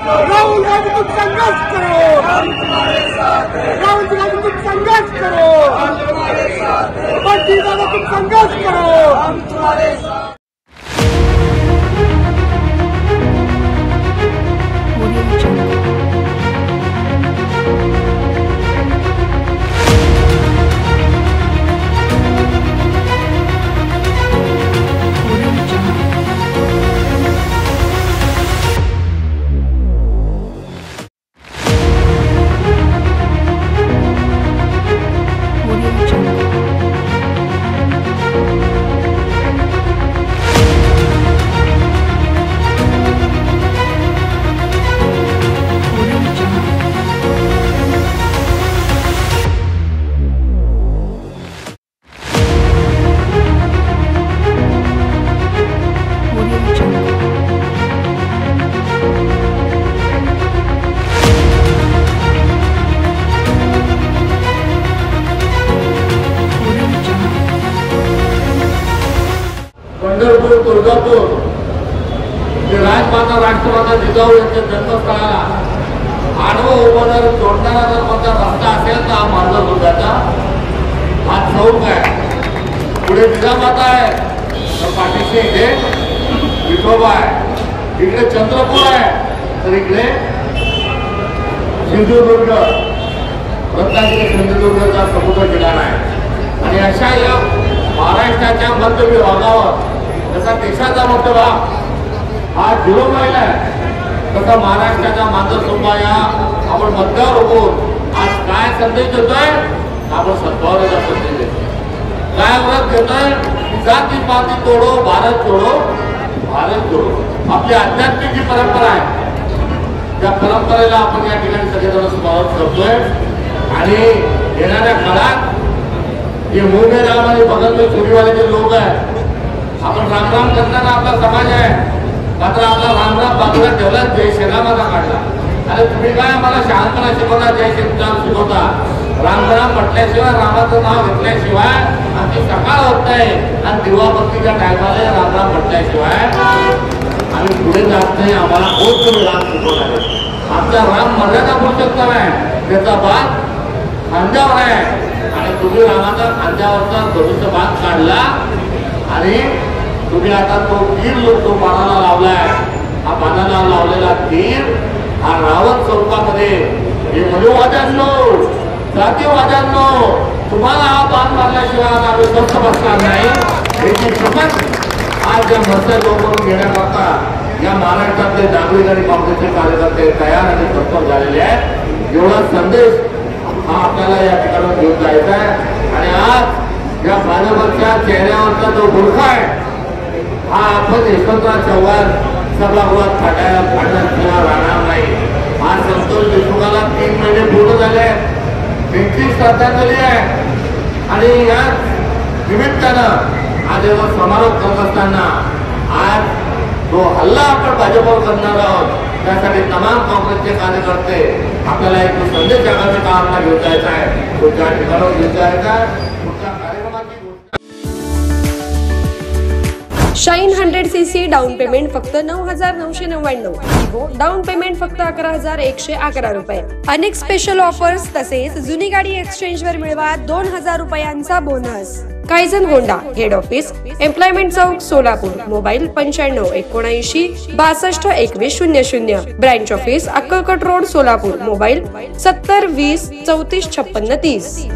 राहुल गांधी तुम संघर्ष करो, राहुल गांधी तुम संघर्ष करो, बंटी दादा तुम संघर्ष करो। पंढरपूर तुळजापूर राजमाता राष्ट्रमाता जिजाऊ यांच्या जन्मस्थळाला आडवं उभं जर जोडणारा जर कोणता रस्ता असेल तर हा मार्ग दुर्गाचा हा चौक आहे। पुढे जिजामाता आहे तर पाठीशी इथे विठोबा आहे, इकडे चंद्रपूर आहे तर इकडे सिंधुदुर्ग रत्नागिरी सिंधुदुर्गचा समुद्र किनारा आहे। आणि अशा या महाराष्ट्राच्या मध्य विभागावर जसा देशाचा मध्य भाग हा 0 मैल आहे तसा महाराष्ट्राचा मानसरोवर या आपण मध्यावर उभून आज काय संदेश देतोय, आपण सद्भावनेचा संदेश देतोय। काय व्रत घेतोय, जाती पाती तोडो भारत जोडो, भारत जोडो। आपली आध्यात्मिक जी परंपरा आहे त्या परंपरेला आपण या ठिकाणी सगळेजण स्मरण करतोय। आणि येणाऱ्या काळात जे मोगे राम आणि बगल में चोरीवाले जे लोक आहेत, आपण रामराम करणारा आपला समाज आहे, मात्र आपला रामराम बाजूला ठेवला, जय श्रीरामाचा काढला। अरे तुम्ही काय आम्हाला शहाणपणा शिकवता, जय श्रीराम शिकवता, रामराम म्हटल्याशिवाय रामाचं नाव घेतल्याशिवाय आमची सकाळ होत नाही आणि दिवाबत्तीच्या टायमाला रामराम म्हटल्याशिवाय आम्ही पुढे जात नाही। आम्हाला बहुत तुम्ही राम शिकवणार आहे। आमचा राम मर्यादा पुरुषोत्तम आहे, त्याचा बाण खांद्यावर आहे आणि तुम्ही रामाचा खांद्यावरचा धनुष्यबाण काढला आणि तुम्ही आता तो तीर तो बाणाला लावलाय। हा बाणाला लावलेला तीर हा रावण स्वरूपामध्ये हे मनुवाद्यांनो जातीवाद्यांनो तुम्हाला हा बाण मारल्याशिवाय आता आम्ही स्वस्थ बसणार नाही याची शपथ आज या मत्स्य लोकांकडून घेण्याकरता या महाराष्ट्रातले नागरिक आणि काँग्रेसचे कार्यकर्ते तयार आणि तत्पर झालेले आहेत। एवढा संदेश हा आपल्याला या ठिकाणी घेऊन जायचा आहे। आणि आज या भाजपच्या चेहऱ्यावरचा जो बुरखा आहे हा आपण यशवंतराव चव्हाण सभागृहात फाडण्याशिवाय राहणार नाही। आज संतोष देशमुखाला 3 महिने पूर्ण झाले, त्यांची श्रद्धांजली आहे। आणि या निमित्तानं आज जेव्हा समारोप करत असताना आज जो हल्ला आपण भाजपवर करणार आहोत त्यासाठी तमाम काँग्रेसचे कार्यकर्ते आपल्याला एक संदेश जगाचा कामाला घेऊन जायचा आहे, तो त्या ठिकाणावर घेऊन जायचा आहे। पुढच्या कार्यक्रमाची शाईन 100cc डाऊन पेमेंट फक्त 9,999, इव्हो डाऊन पेमेंट फक्त 11,111 रुपये। अनेक स्पेशल ऑफर्स तसेच जुनी गाडी एक्सचेंज वर मिळवा 2,000 रुपयांचा bonus. Kaizen Honda head office employment chowk Solapur, mobile 95 79 62 21 00, branch office Akkalkot road Solapur, mobile 70 20 34 56 30।